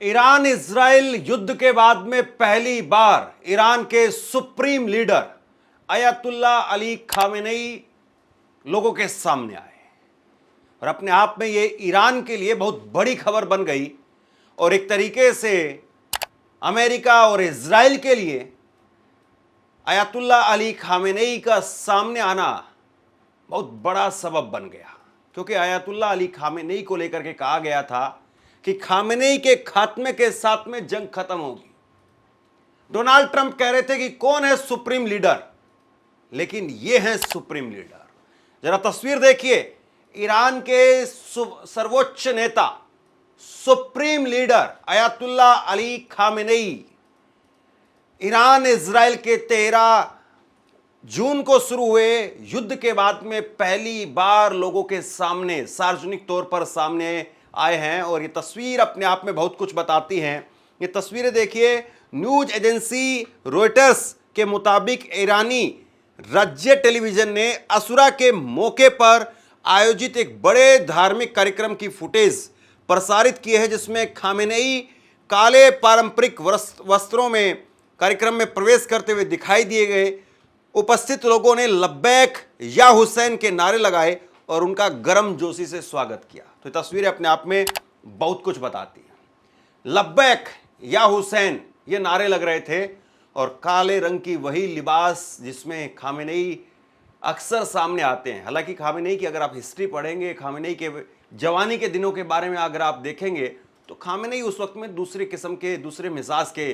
Iran Israel युद्ध के बाद में पहली बार ईरान के सुप्रीम लीडर अयतुल्ला अली खामेनेई लोगों के सामने आए और अपने आप में ये ईरान के लिए बहुत बड़ी खबर बन गई और एक तरीके से अमेरिका और इजराइल के लिए अयतुल्ला अली खामेनेई का सामने आना बहुत बड़ा सबब बन गया, क्योंकि अयतुल्ला अली खामेनेई को लेकर के कहा गया था कि खामेनेई के खात्मे के साथ में जंग खत्म होगी। डोनाल्ड ट्रंप कह रहे थे कि कौन है सुप्रीम लीडर, लेकिन ये हैं सुप्रीम लीडर। जरा तस्वीर देखिए, ईरान के सर्वोच्च नेता supreme leader अयतुल्ला Ali Khamenei Iran Israel के 13 जून को शुरू हुए युद्ध के बाद में पहली बार लोगों के सामने सार्वजनिक तौर पर सामने आए हैं और ये तस्वीर अपने आप में बहुत कुछ बताती हैं। ये तस्वीरें देखिए, न्यूज एजेंसी रॉयटर्स के मुताबिक ईरानी राज्य टेलीविजन ने अशूरा के मौके पर आयोजित एक बड़े धार्मिक कार्यक्रम की फुटेज प्रसारित की है, जिसमें खामेनेई काले पारंपरिक वस्त्रों में कार्यक्रम में प्रवेश करते हुए दिखाई दिए गए। उपस्थित लोगों ने लब्बैक या हुसैन के नारे लगाए और उनका गर्मजोशी से स्वागत किया। तो तस्वीरें अपने आप में बहुत कुछ बताती हैं। लब्बैक या हुसैन ये नारे लग रहे थे और काले रंग की वही लिबास जिसमें खामेनेई अक्सर सामने आते हैं। हालांकि खामेनेई की अगर आप हिस्ट्री पढ़ेंगे, खामेनेई के जवानी के दिनों के बारे में अगर आप देखेंगे, तो खामेनेई उस वक्त में दूसरे किस्म के, दूसरे मिजाज के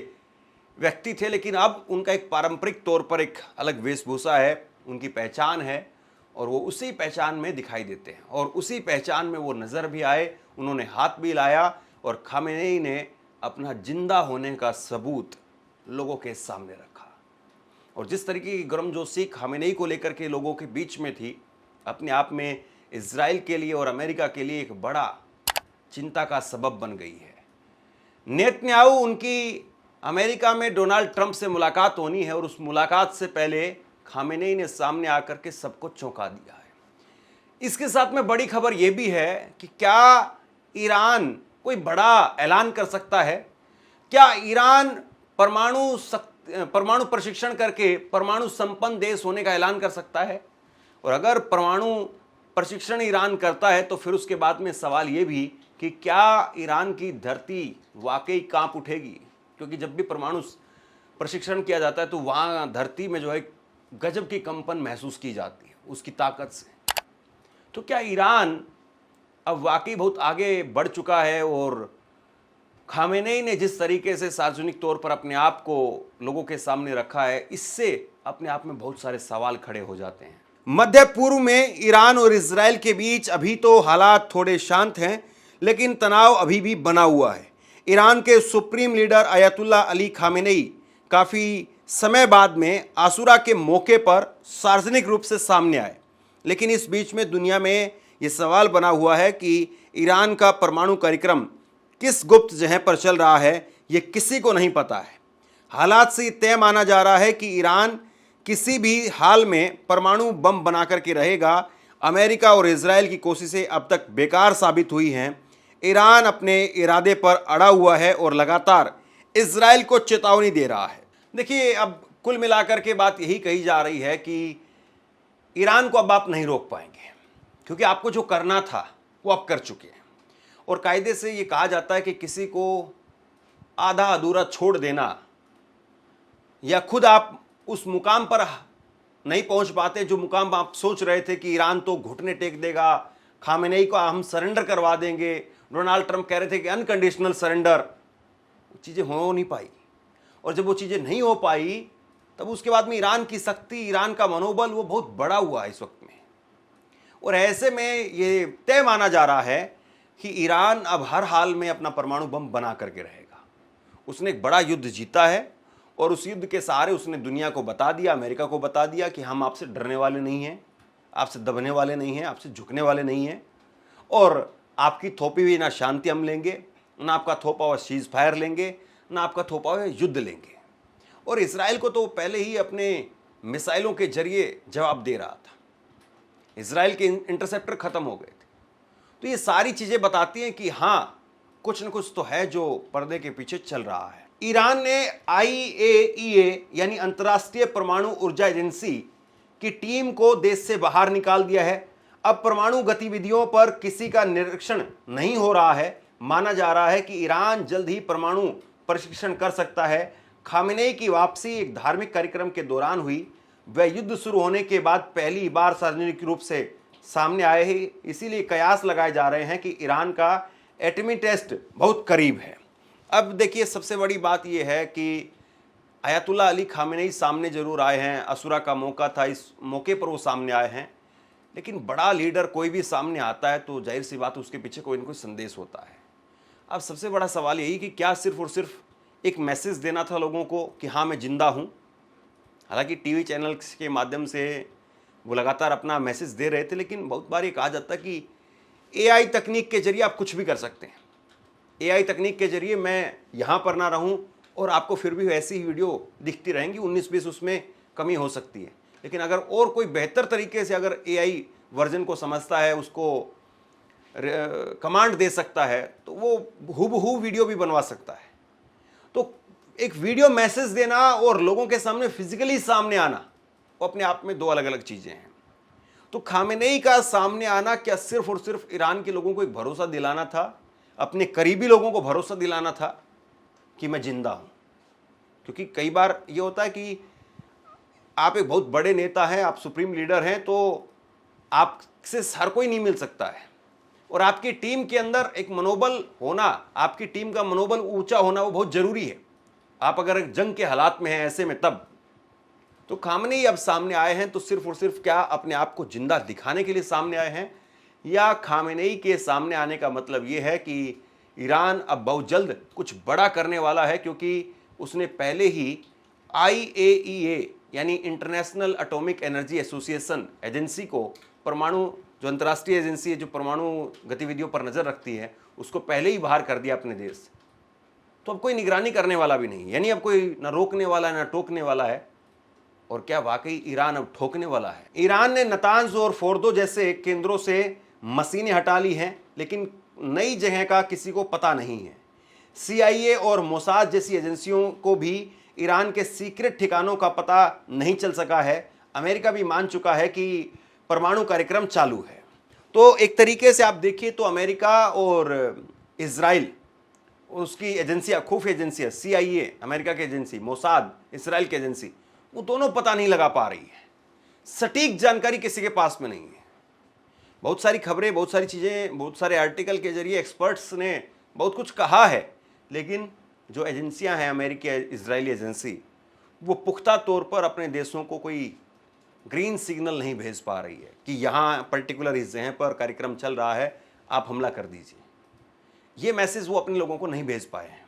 व्यक्ति थे, लेकिन अब उनका एक पारंपरिक तौर पर एक अलग वेशभूषा है, उनकी पहचान है और वो उसी पहचान में दिखाई देते हैं और उसी पहचान में वो नज़र भी आए। उन्होंने हाथ भी लाया और खामेनेई ने अपना जिंदा होने का सबूत लोगों के सामने रखा। और जिस तरीके की गर्मजोशी खामेनेई को लेकर के लोगों के बीच में थी, अपने आप में इजराइल के लिए और अमेरिका के लिए एक बड़ा चिंता का सबब बन गई है। नेतन्याहू उनकी अमेरिका में डोनाल्ड ट्रंप से मुलाकात होनी है और उस मुलाकात से पहले खामेनेई ने सामने आकर के सबको चौंका दिया है। इसके साथ में बड़ी खबर यह भी है कि क्या ईरान कोई बड़ा ऐलान कर सकता है? क्या ईरान परमाणु प्रशिक्षण करके परमाणु संपन्न देश होने का ऐलान कर सकता है? और अगर परमाणु प्रशिक्षण ईरान करता है तो फिर उसके बाद में सवाल यह भी कि क्या ईरान की धरती वाकई कांप उठेगी? क्योंकि जब भी परमाणु प्रशिक्षण किया जाता है तो वहाँ धरती में जो है गजब की कंपन महसूस की जाती है उसकी ताकत से। तो क्या ईरान अब वाकई बहुत आगे बढ़ चुका है? और खामेनेई ने जिस तरीके से सार्वजनिक तौर पर अपने आप को लोगों के सामने रखा है, इससे अपने आप में बहुत सारे सवाल खड़े हो जाते हैं। मध्य पूर्व में ईरान और इजराइल के बीच अभी तो हालात थोड़े शांत हैं, लेकिन तनाव अभी भी बना हुआ है। ईरान के सुप्रीम लीडर अयतुल्ला अली खामेनेई काफ़ी समय बाद में आशूरा के मौके पर सार्वजनिक रूप से सामने आए, लेकिन इस बीच में दुनिया में ये सवाल बना हुआ है कि ईरान का परमाणु कार्यक्रम किस गुप्त जगह पर चल रहा है, ये किसी को नहीं पता है। हालात से तय माना जा रहा है कि ईरान किसी भी हाल में परमाणु बम बना करके रहेगा। अमेरिका और इजराइल की कोशिशें अब तक बेकार साबित हुई हैं। ईरान अपने इरादे पर अड़ा हुआ है और लगातार इजराइल को चेतावनी दे रहा है। देखिए, अब कुल मिलाकर के बात यही कही जा रही है कि ईरान को अब आप नहीं रोक पाएंगे, क्योंकि आपको जो करना था वो आप कर चुके हैं। और कायदे से ये कहा जाता है कि किसी को आधा अधूरा छोड़ देना या खुद आप उस मुकाम पर नहीं पहुंच पाते जो मुकाम आप सोच रहे थे कि ईरान तो घुटने टेक देगा, खामेनेई को हम सरेंडर करवा देंगे। डोनाल्ड ट्रंप कह रहे थे कि अनकंडीशनल सरेंडर, वो चीज़ें हो नहीं पाई। और जब वो चीज़ें नहीं हो पाई तब उसके बाद में ईरान की शक्ति, ईरान का मनोबल वो बहुत बड़ा हुआ इस वक्त में। और ऐसे में ये तय माना जा रहा है कि ईरान अब हर हाल में अपना परमाणु बम बना करके रहेगा। उसने एक बड़ा युद्ध जीता है और उस युद्ध के सहारे उसने दुनिया को बता दिया, अमेरिका को बता दिया कि हम आपसे डरने वाले नहीं हैं, आपसे दबने वाले नहीं हैं, आपसे झुकने वाले नहीं हैं और आपकी थोपी हुई ना शांति हम लेंगे, ना आपका थोपा हुआ सीज फायर लेंगे, ना आपका थोपा हुआ युद्ध लेंगे। और इजराइल को तो पहले ही अपने मिसाइलों के जरिए जवाब दे रहा था। इजराइल के इंटरसेप्टर खत्म हो गए थे। तो ये सारी चीज़ें बताती हैं कि हाँ, कुछ न कुछ तो है जो पर्दे के पीछे चल रहा है। ईरान ने IAEA यानी अंतर्राष्ट्रीय परमाणु ऊर्जा एजेंसी की टीम को देश से बाहर निकाल दिया है। अब परमाणु गतिविधियों पर किसी का निरीक्षण नहीं हो रहा है। माना जा रहा है कि ईरान जल्द ही परमाणु परीक्षण कर सकता है। खामेनेई की वापसी एक धार्मिक कार्यक्रम के दौरान हुई। वह युद्ध शुरू होने के बाद पहली बार सार्वजनिक रूप से सामने आए ही, इसीलिए कयास लगाए जा रहे हैं कि ईरान का एटमी टेस्ट बहुत करीब है। अब देखिए, सबसे बड़ी बात यह है कि अयातुल्ला अली खामेनेई सामने जरूर आए हैं। अशूरा का मौका था, इस मौके पर वो सामने आए हैं। लेकिन बड़ा लीडर कोई भी सामने आता है तो जाहिर सी बात उसके पीछे कोई ना कोई संदेश होता है। अब सबसे बड़ा सवाल यही कि क्या सिर्फ और सिर्फ एक मैसेज देना था लोगों को कि हाँ मैं जिंदा हूँ। हालांकि टीवी चैनल्स के माध्यम से वो लगातार अपना मैसेज दे रहे थे, लेकिन बहुत बार ये कहा जाता कि AI तकनीक के जरिए आप कुछ भी कर सकते हैं। AI तकनीक के जरिए मैं यहाँ पर ना रहूँ और आपको फिर भी ऐसी ही वीडियो दिखती रहेंगी, 19-20 उसमें कमी हो सकती है। लेकिन अगर और कोई बेहतर तरीके से अगर AI वर्जन को समझता है, उसको कमांड दे सकता है, तो वो हूबहू वीडियो भी बनवा सकता है। तो एक वीडियो मैसेज देना और लोगों के सामने फिजिकली सामने आना, वो अपने आप में दो अलग अलग चीज़ें हैं। तो खामेनेई का सामने आना क्या सिर्फ और सिर्फ ईरान के लोगों को एक भरोसा दिलाना था, अपने करीबी लोगों को भरोसा दिलाना था कि मैं जिंदा हूँ? क्योंकि कई बार ये होता है कि आप एक बहुत बड़े नेता हैं, आप सुप्रीम लीडर हैं, तो आपसे हर कोई नहीं मिल सकता है। और आपकी टीम के अंदर एक मनोबल होना, आपकी टीम का मनोबल ऊंचा होना, वो बहुत ज़रूरी है। आप अगर एक जंग के हालात में हैं ऐसे में, तब तो खामेनेई अब सामने आए हैं तो सिर्फ और सिर्फ क्या अपने आप को जिंदा दिखाने के लिए सामने आए हैं, या खामेनेई के सामने आने का मतलब ये है कि ईरान अब बहुत जल्द कुछ बड़ा करने वाला है? क्योंकि उसने पहले ही IAEA यानी international atomic energy association agency को, परमाणु जो अंतर्राष्ट्रीय एजेंसी है जो परमाणु गतिविधियों पर नज़र रखती है, उसको पहले ही बाहर कर दिया अपने देश से। तो अब कोई निगरानी करने वाला भी नहीं, यानी अब कोई ना रोकने वाला है ना टोकने वाला है। और क्या वाकई ईरान अब ठोकने वाला है? ईरान ने नतांज और फोर्दो जैसे केंद्रों से मशीनें हटा ली हैं, लेकिन नई जगह का किसी को पता नहीं है। CIA और मोसाद जैसी एजेंसियों को भी ईरान के सीक्रेट ठिकानों का पता नहीं चल सका है। अमेरिका भी मान चुका है कि परमाणु कार्यक्रम चालू है। तो एक तरीके से आप देखिए तो अमेरिका और इजराइल, उसकी एजेंसियाँ, खुफिया एजेंसियाँ, CIA अमेरिका की एजेंसी, मोसाद इसराइल की एजेंसी, वो दोनों पता नहीं लगा पा रही है। सटीक जानकारी किसी के पास में नहीं है। बहुत सारी खबरें, बहुत सारी चीज़ें, बहुत सारे आर्टिकल के जरिए एक्सपर्ट्स ने बहुत कुछ कहा है, लेकिन जो एजेंसियां हैं अमेरिकी इजरायली एजेंसी, वो पुख्ता तौर पर अपने देशों को कोई ग्रीन सिग्नल नहीं भेज पा रही है कि यहाँ पर्टिकुलर इस जगह पर कार्यक्रम चल रहा है, आप हमला कर दीजिए। ये मैसेज वो अपने लोगों को नहीं भेज पाए हैं।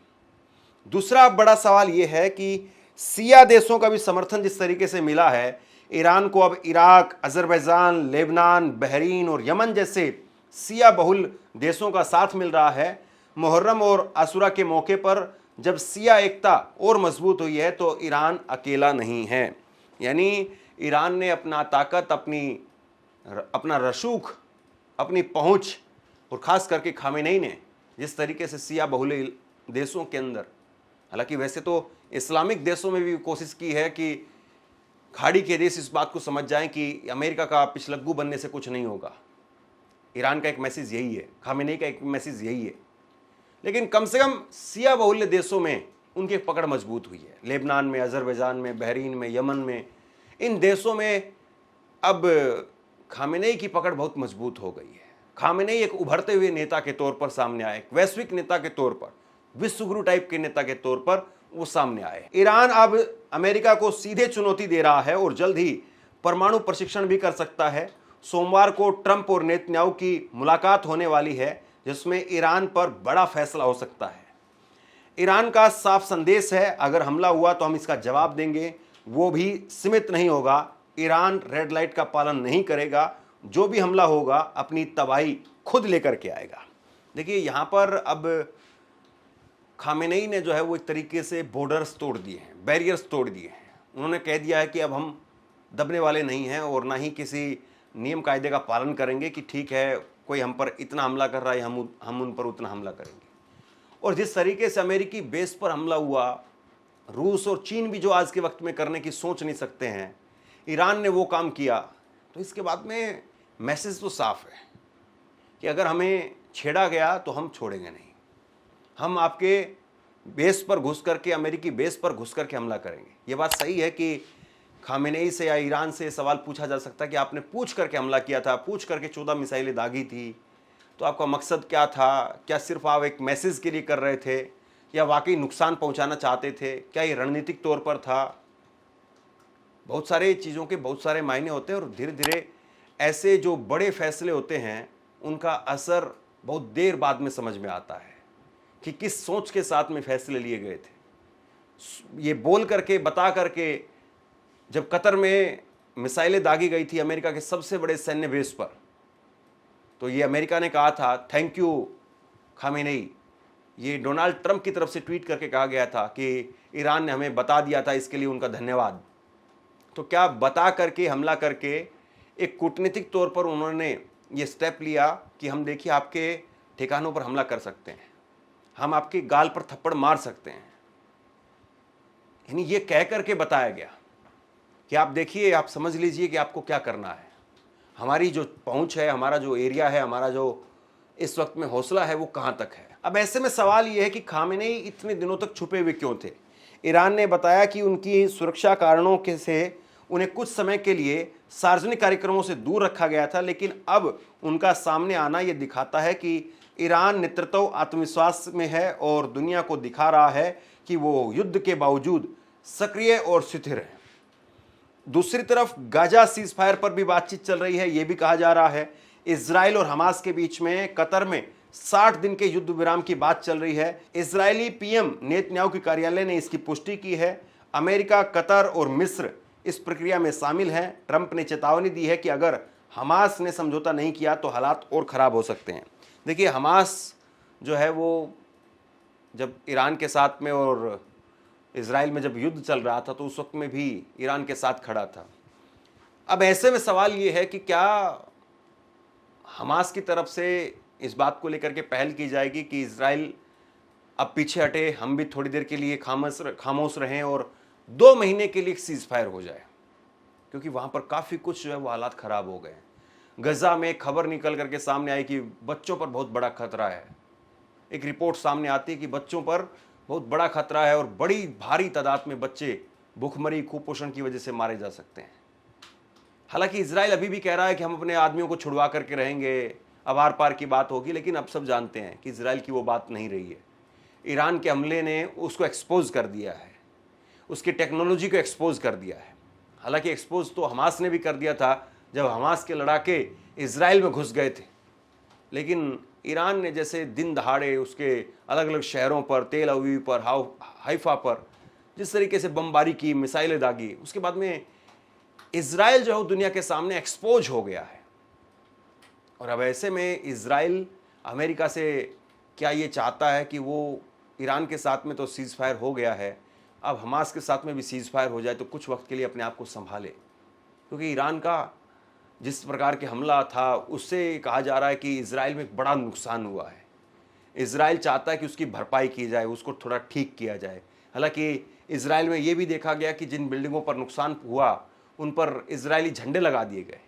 दूसरा बड़ा सवाल ये है कि शिया देशों का भी समर्थन जिस तरीके से मिला है, ईरान को अब इराक, अजरबैजान, लेबनान, बहरीन और यमन जैसे शिया बहुल देशों का साथ मिल रहा है। मुहर्रम और आशूरा के मौके पर जब शिया एकता और मजबूत हुई है तो ईरान अकेला नहीं है। यानी ईरान ने अपना ताकत, अपना रसूख, अपनी पहुंच, और ख़ास करके खामेनेई ने जिस तरीके से शिया बहुल देशों के अंदर, हालांकि वैसे तो इस्लामिक देशों में भी कोशिश की है कि खाड़ी के देश इस बात को समझ जाएं कि अमेरिका का पिछलग्गू बनने से कुछ नहीं होगा। ईरान का एक मैसेज यही है, खामेनेई का एक मैसेज यही है। लेकिन कम से कम शिया बहुल्य देशों में उनकी पकड़ मजबूत हुई है। लेबनान में, अजरबैजान में, बहरीन में, यमन में, इन देशों में अब खामेनेई की पकड़ बहुत मजबूत हो गई है। खामेनेई एक उभरते हुए नेता के तौर पर सामने आए, एक वैश्विक नेता के तौर पर, विश्वगुरु टाइप के नेता के तौर पर वो सामने आए। ईरान अब अमेरिका को सीधे चुनौती दे रहा है और जल्द ही परमाणु प्रशिक्षण भी कर सकता है। सोमवार को ट्रंप और नेतन्याहू की मुलाकात होने वाली है, जिसमें ईरान पर बड़ा फैसला हो सकता है। ईरान का साफ संदेश है, अगर हमला हुआ तो हम इसका जवाब देंगे। वो भी सीमित नहीं होगा। ईरान रेड लाइट का पालन नहीं करेगा। जो भी हमला होगा अपनी तबाही खुद लेकर के आएगा। देखिए, यहाँ पर अब खामेनेई ने जो है वो एक तरीके से बॉर्डर्स तोड़ दिए हैं, बैरियर्स तोड़ दिए हैं। उन्होंने कह दिया है कि अब हम दबने वाले नहीं हैं और ना ही किसी नियम कायदे का पालन करेंगे कि ठीक है कोई हम पर इतना हमला कर रहा है, हम उन पर उतना हमला करेंगे। और जिस तरीके से अमेरिकी बेस पर हमला हुआ, रूस और चीन भी जो आज के वक्त में करने की सोच नहीं सकते हैं, ईरान ने वो काम किया, तो इसके बाद में मैसेज तो साफ है कि अगर हमें छेड़ा गया तो हम छोड़ेंगे नहीं। हम आपके बेस पर घुस करके, अमेरिकी बेस पर घुस करके हमला करेंगे। ये बात सही है कि खामेनेई से या ईरान से सवाल पूछा जा सकता है कि आपने पूछ करके हमला किया था, पूछ करके 14 मिसाइलें दागी थी, तो आपका मकसद क्या था? क्या सिर्फ आप एक मैसेज के लिए कर रहे थे या वाकई नुकसान पहुंचाना चाहते थे? क्या ये रणनीतिक तौर पर था? बहुत सारे चीज़ों के बहुत सारे मायने होते हैं और धीरे धीरे ऐसे जो बड़े फैसले होते हैं उनका असर बहुत देर बाद में समझ में आता है कि किस सोच के साथ में फैसले लिए गए थे। ये बोल करके, बता करके, जब कतर में मिसाइलें दागी गई थी अमेरिका के सबसे बड़े सैन्य बेस पर, तो ये अमेरिका ने कहा था थैंक यू खामेनेई। ये डोनाल्ड ट्रंप की तरफ से ट्वीट करके कहा गया था कि ईरान ने हमें बता दिया था, इसके लिए उनका धन्यवाद। तो क्या बता करके, हमला करके, एक कूटनीतिक तौर पर उन्होंने ये स्टेप लिया कि हम देखिए आपके ठिकानों पर हमला कर सकते हैं, हम आपके गाल पर थप्पड़ मार सकते हैं। यानी ये कह करके बताया गया कि आप देखिए, आप समझ लीजिए कि आपको क्या करना है। हमारी जो पहुंच है, हमारा जो एरिया है, हमारा जो इस वक्त में हौसला है, वो कहां तक है। अब ऐसे में सवाल ये है कि खामेनेई इतने दिनों तक छुपे हुए क्यों थे? ईरान ने बताया कि उनकी सुरक्षा कारणों के से उन्हें कुछ समय के लिए सार्वजनिक कार्यक्रमों से दूर रखा गया था, लेकिन अब उनका सामने आना यह दिखाता है कि ईरान नेतृत्व आत्मविश्वास में है और दुनिया को दिखा रहा है कि वो युद्ध के बावजूद सक्रिय और स्थिर है। दूसरी तरफ गाजा सीज फायर पर भी बातचीत चल रही है। यह भी कहा जा रहा है इजराइल और हमास के बीच में कतर में 60 दिन के युद्ध विराम की बात चल रही है। इजरायली पीएम नेतन्याहू के कार्यालय ने इसकी पुष्टि की है। अमेरिका, कतर और मिस्र इस प्रक्रिया में शामिल हैं। ट्रंप ने चेतावनी दी है कि अगर हमास ने समझौता नहीं किया तो हालात और ख़राब हो सकते हैं। देखिए, हमास जो है वो जब ईरान के साथ में और इजराइल में जब युद्ध चल रहा था तो उस वक्त में भी ईरान के साथ खड़ा था। अब ऐसे में सवाल ये है कि क्या हमास की तरफ से इस बात को लेकर के पहल की जाएगी कि इजराइल अब पीछे हटे, हम भी थोड़ी देर के लिए खामोश रहें और 2 महीने के लिए सीज फायर हो जाए, क्योंकि वहाँ पर काफ़ी कुछ जो है वो हालात ख़राब हो गए हैं। गजा में खबर निकल करके सामने आई कि बच्चों पर बहुत बड़ा खतरा है। एक रिपोर्ट सामने आती है कि बच्चों पर बहुत बड़ा खतरा है और बड़ी भारी तादाद में बच्चे भूखमरी, कुपोषण की वजह से मारे जा सकते हैं। हालांकि इजराइल अभी भी कह रहा है कि हम अपने आदमियों को छुड़वा करके रहेंगे, अब आर पार की बात होगी, लेकिन अब सब जानते हैं कि इजराइल की वो बात नहीं रही है। ईरान के हमले ने उसको एक्सपोज कर दिया है, उसकी टेक्नोलॉजी को एक्सपोज कर दिया है। हालांकि एक्सपोज तो हमास ने भी कर दिया था जब हमास के लड़ाके इजराइल में घुस गए थे, लेकिन ईरान ने जैसे दिन दहाड़े उसके अलग अलग शहरों पर, तेल अवीव पर, हाइफा पर जिस तरीके से बमबारी की, मिसाइलें दागी, उसके बाद में इजराइल जो है दुनिया के सामने एक्सपोज हो गया है। और अब ऐसे में इजराइल अमेरिका से क्या ये चाहता है कि वो ईरान के साथ में तो सीज फायर हो गया है, अब हमास के साथ में भी सीज फायर हो जाए तो कुछ वक्त के लिए अपने आप को संभाले, क्योंकि ईरान का जिस प्रकार के हमला था उससे कहा जा रहा है कि इजराइल में एक बड़ा नुकसान हुआ है। इजराइल चाहता है कि उसकी भरपाई की जाए, उसको थोड़ा ठीक किया जाए। हालांकि इजराइल में ये भी देखा गया कि जिन बिल्डिंगों पर नुकसान हुआ उन पर इजरायली झंडे लगा दिए गए।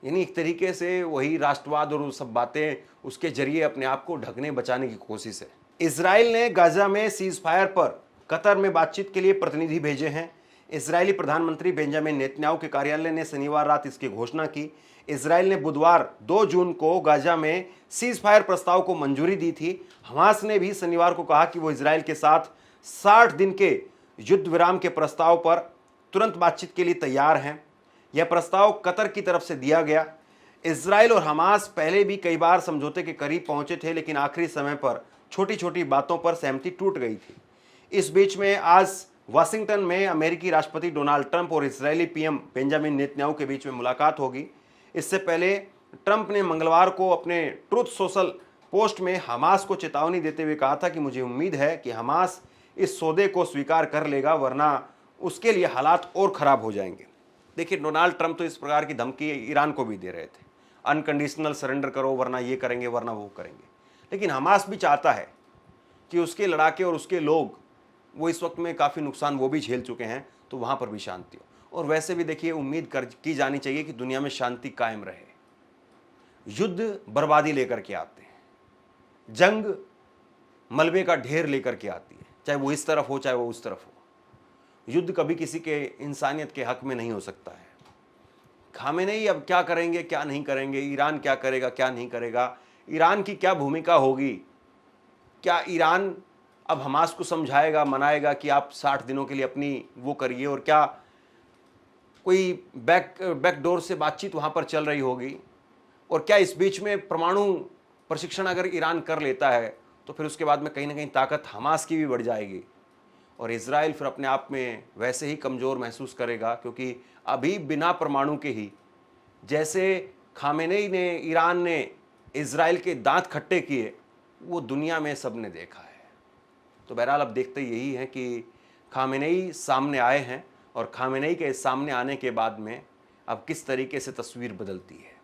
यानी एक तरीके से वही राष्ट्रवाद और वो सब बातें उसके जरिए अपने आप को ढकने बचाने की कोशिश है। इजराइल ने गाजा में सीज फायर पर कतर में बातचीत के लिए प्रतिनिधि भेजे हैं। इजरायली प्रधानमंत्री बेंजामिन नेतन्याहू के कार्यालय ने शनिवार रात इसकी घोषणा की। इजराइल ने बुधवार 2 जून को गाजा में सीज फायर प्रस्ताव को मंजूरी दी थी। हमास ने भी शनिवार को कहा कि वो इजराइल के साथ 60 दिन के युद्ध विराम के प्रस्ताव पर तुरंत बातचीत के लिए तैयार हैं। यह प्रस्ताव कतर की तरफ से दिया गया। इजराइल और हमास पहले भी कई बार समझौते के करीब पहुंचे थे, लेकिन आखिरी समय पर छोटी छोटी बातों पर सहमति टूट गई थी। इस बीच में आज वाशिंगटन में अमेरिकी राष्ट्रपति डोनाल्ड ट्रंप और इजरायली पीएम बेंजामिन नेतन्याहू के बीच में मुलाकात होगी। इससे पहले ट्रंप ने मंगलवार को अपने ट्रूथ सोशल पोस्ट में हमास को चेतावनी देते हुए कहा था कि मुझे उम्मीद है कि हमास इस सौदे को स्वीकार कर लेगा, वरना उसके लिए हालात और ख़राब हो जाएंगे। देखिए, डोनाल्ड ट्रंप तो इस प्रकार की धमकी ईरान को भी दे रहे थे, अनकंडीशनल सरेंडर करो वरना ये करेंगे वरना वो करेंगे। लेकिन हमास भी चाहता है कि उसके लड़ाके और उसके लोग, वो इस वक्त में काफ़ी नुकसान वो भी झेल चुके हैं, तो वहाँ पर भी शांति हो। और वैसे भी देखिए, उम्मीद की जानी चाहिए कि दुनिया में शांति कायम रहे। युद्ध बर्बादी लेकर के आते हैं, जंग मलबे का ढेर लेकर के आती है, चाहे वो इस तरफ हो चाहे वो उस तरफ हो। युद्ध कभी किसी के इंसानियत के हक में नहीं हो सकता है। खामेनेई अब क्या करेंगे क्या नहीं करेंगे, ईरान क्या करेगा क्या नहीं करेगा, ईरान की क्या भूमिका होगी, क्या ईरान अब हमास को समझाएगा मनाएगा कि आप 60 दिनों के लिए अपनी वो करिए, और क्या कोई बैकडोर से बातचीत वहाँ पर चल रही होगी, और क्या इस बीच में परमाणु प्रशिक्षण अगर ईरान कर लेता है तो फिर उसके बाद में कहीं ना कहीं ताकत हमास की भी बढ़ जाएगी, और इजराइल फिर अपने आप में वैसे ही कमज़ोर महसूस करेगा, क्योंकि अभी बिना परमाणु के ही जैसे खामेनेई ने, ईरान ने इजराइल के दांत खट्टे किए, वो दुनिया में सब ने देखा है। तो बहरहाल अब देखते यही है कि खामेनेई सामने आए हैं, और खामेनेई के सामने आने के बाद में अब किस तरीके से तस्वीर बदलती है।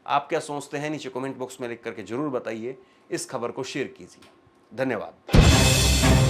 आप क्या सोचते हैं, नीचे कमेंट बॉक्स में लिख करके जरूर बताइए। इस खबर को शेयर कीजिए। धन्यवाद।